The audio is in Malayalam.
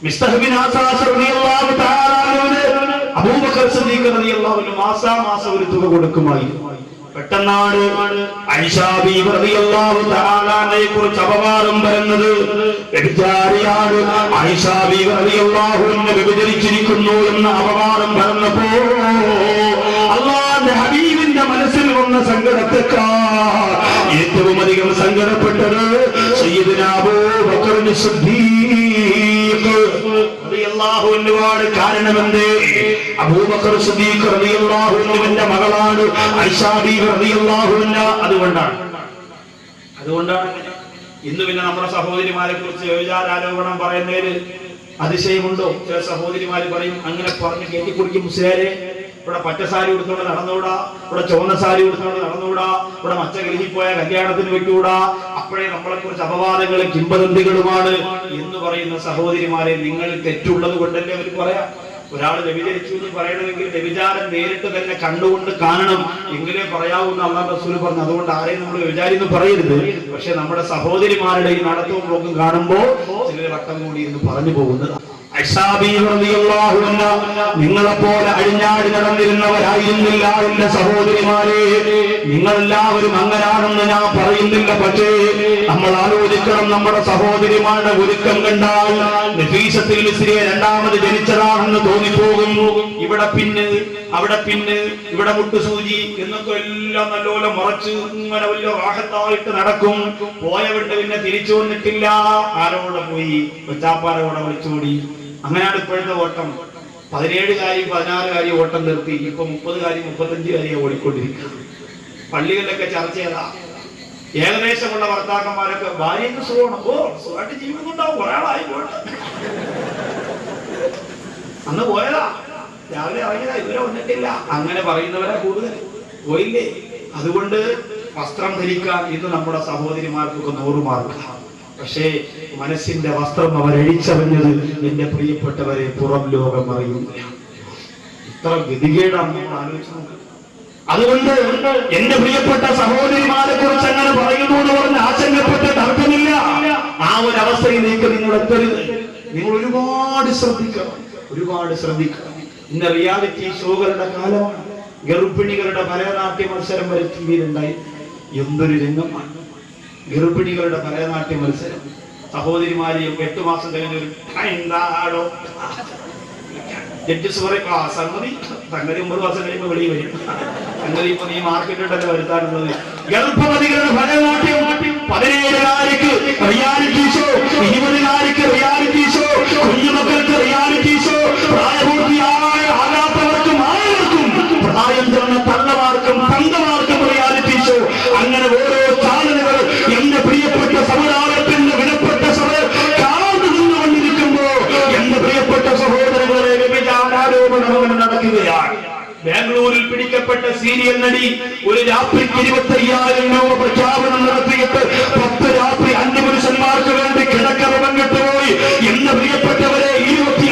മിസ്തഹ് ബിൻ ആസാസ് റളിയല്ലാഹു തആല അൻഹു അബൂബക്കർ സിദ്ദീഖ് റളിയല്ലാഹു അൻഹു മാസം ഒരു തുക കൊടുക്കുമായിരുന്നു. പെട്ടെന്നാണ് ആയിഷ ബീവി റളിയല്ലാഹു തആല അൻഹയെ കുറിച്ച് അപവാദം വരുന്നത്. വ്യഭിചാരിയാണ് ആയിഷ ബീവി റളിയല്ലാഹു അൻഹ, വ്യഭിചരിച്ചിരിക്കുന്നു എന്ന അപവാദം പറഞ്ഞപ്പോൾ അല്ലാഹുവിന്റെ ഹബീബിന്റെ മനസ്സിൽ വന്ന സങ്കടത്തെക്കാൾ ഏറ്റവും അധികം സങ്കടപ്പെട്ടത് സയ്യിദുനാ അബൂബക്കർ സിദ്ദീഖ് റളിയല്ലാഹു അൻഹുവാണ്. കാരണമെന്ത്? അബൂബക്കർ സിദ്ദീഖ് റളിയല്ലാഹു അൻഹുവിന്റെ മകളാണ് ആയിഷ ബീവി റളിയല്ലാഹു അൻഹ. അതുകൊണ്ടാണ് ഇന്ന് പിന്നെ നമ്മുടെ സഹോദരിമാരെ കുറിച്ച് വ്യഭിചാരാരോപണം പറയുന്നതിൽ അതിശയമുണ്ടോ? ചില സഹോദരിമാര് പറയും, അങ്ങനെ പറഞ്ഞ് കയറ്റിക്കുടിക്കും മുസ്ലിയാരെ, ഇവിടെ പച്ചസാരി ഉടുത്തോണ്ട് നടന്നുകൂടാ, ഇവിടെ ചുവന്ന സാരി ഉടുത്തോണ്ട് നടന്നുകൂടാ, ഇവിടെ മച്ച ഗ്രഹിപ്പോയ കല്യാണത്തിന് വെക്കൂടാ, അപ്പോഴേ നമ്മളെ കുറിച്ച് അപവാദങ്ങളും കിംവദന്തികളുമാണ് എന്ന് പറയുന്ന സഹോദരിമാരെ, നിങ്ങൾ തെറ്റുള്ളത് കൊണ്ടല്ലേ അവർ പറയാം. ഒരാൾ വ്യഭിചരിച്ചു എന്ന് പറയണമെങ്കിൽ വ്യഭിചാരം നേരിട്ട് തന്നെ കണ്ടുകൊണ്ട് കാണണം, എങ്കിലേ പറയാവൂന്ന് അല്ലാഹു റസൂൽ പറഞ്ഞു. അതുകൊണ്ട് ആരെയും നമ്മൾ വ്യഭിചാരി എന്ന് പറയരുത്. പക്ഷെ നമ്മുടെ സഹോദരിമാരുടെ ഈ നടത്തവും പോക്കും കാണുമ്പോൾ ചിലർ വട്ടം കൂടി എന്ന് പറഞ്ഞു പോകുന്നത്. നിങ്ങളെപ്പോലെ അഴിഞ്ഞാടി നടന്നിരുന്നവരായിരുന്നില്ല എന്റെ സഹോദരിമാരെ. നിങ്ങളെല്ലാവരും അങ്ങനാണെന്ന് ഞാൻ പറയുന്നില്ല. പക്ഷേ നമ്മൾ ആലോചിക്കണം, നമ്മുടെ സഹോദരിമാരുടെ ഒരുക്കം കണ്ടാൽ നഫീസത്തുൽ മിസ്രിയെ രണ്ടാമത് ജനിച്ചതാണെന്ന് തോന്നിപ്പോകും. ഇവിടെ പിന്ന്, അവിടെ പിന്ന്, ഇവിടെ മുട്ടുസൂചി എന്നൊക്കെ എല്ലാം നല്ലപോലെ മറച്ച് ഇങ്ങനെ വലിയ റാഹത്തായിട്ട് നടക്കും. പോയവിട്ട് പിന്നെ തിരിച്ചു വന്നിട്ടില്ല. ആരോടെ പോയി? കൊച്ചാപ്പാരോടെ വിളിച്ചോടി. അങ്ങനെയാണ് ഇപ്പോഴത്തെ ഓട്ടം. 17 കാര്യം 16 കാര്യം ഓട്ടം നിർത്തി. ഇപ്പൊ 30 കാര്യം 35 കാര്യം ഓടിക്കൊണ്ടിരിക്കുക. പള്ളികളിലൊക്കെ ചർച്ച ചെയ്താ ഏകദേശമുള്ള ഭർത്താക്കന്മാരൊക്കെ ഭാര്യയ്ക്ക് സുഖമാണ്, സുഖമായിട്ട് ജീവിക്കുന്നുണ്ടാവും, കുറെ ആളായി പോയിട്ട് അന്ന് പോയതാ, രാവിലെ ഇറങ്ങിയതാ, ഇതുവരെ വന്നിട്ടില്ല, അങ്ങനെ പറയുന്നവരാ കൂടുതൽ. പോയില്ലേ? അതുകൊണ്ട് വസ്ത്രം ധരിക്കാൻ ഇന്ന് നമ്മുടെ സഹോദരിമാർക്കൊക്കെ 100 മാർക്ക്. പക്ഷേ മനസ്സിന്റെ വസ്ത്രം അവരഴിച്ചറിഞ്ഞത് എന്റെ പ്രിയപ്പെട്ടവരെ പുറം ലോകം അറിയുന്നില്ല. ഇത്ര ഗതികേടാണ് നമ്മൾ ആലോചിച്ച് നോക്കുക. അതുകൊണ്ട് എന്റെ പ്രിയപ്പെട്ട സഹോദരിമാരെ കുറിച്ച് അങ്ങനെ പറയുന്നു എന്ന് പറഞ്ഞ് ആശങ്കപ്പെട്ട് അർത്ഥമില്ല. ആ ഒരു അവസ്ഥയിലേക്ക് നിങ്ങൾ എത്തരുത്. നിങ്ങൾ ഒരുപാട് ശ്രദ്ധിക്കണം. ഇന്ന് റിയാലിറ്റി ഷോകളുടെ കാലമാണ്. ഗർഭിണികളുടെ ഭരതനാട്യ മത്സരം വരെ ടിവിയിലുണ്ടായി. എന്തൊരു രംഗമാണ്! ഗർഭിണികളുടെ ഭരതനാട്യ മത്സരം. സഹോദരിമാരെയും 8 മാസം കഴിഞ്ഞൊരു എന്താടോ ജഡ്ജസ് പറയും, സംഗതി 9 മാസം കഴിയുമ്പോൾ വെളി വരും. സംഗതി ഇപ്പൊ നീ മാർക്കറ്റിട്ടല്ലേ വരുത്താനുള്ളത്. ഗർഭവതികളുടെ ഭരതനാട്യം 17-കാരിക്ക് റിയാലിറ്റി ഷോ, 20-കാരിക്ക് റിയാലിറ്റി ഷോ, കുഞ്ഞുമക്കൾക്ക് റിയാലിറ്റി ഷോ, പ്രായപൂർത്തിയായ ആകാത്തവർക്കും ആയവർക്കും, പ്രായം ചെന്ന തള്ളമാർക്കും തന്തമാർക്കും റിയാലിറ്റി ഷോ. അങ്ങനെ ഓരോ ചാനലുകൾ എന്റെ പ്രിയപ്പെട്ട സമുദായത്തിന്റെ വിലപ്പെട്ട കാർന്നു നിന്നുകൊണ്ടിരിക്കുമ്പോ എന്റെ പ്രിയപ്പെട്ട സഹോദരങ്ങളെ വ്യഭിചാരാരോപണം നടക്കുകയാണ്. ബാംഗ്ലൂരിൽ പിടിക്കപ്പെട്ട സീരിയൽ നടി ഒരു രാത്രിക്ക് 25,000 രൂപ പ്രഖ്യാപനം നടത്തിയിട്ട് 10 രാത്രി 5 പുരുഷന്മാർക്ക് വേണ്ടി കിടക്കറവം കിട്ടുപോയി. എന്റെ പ്രിയപ്പെട്ടവരെ 26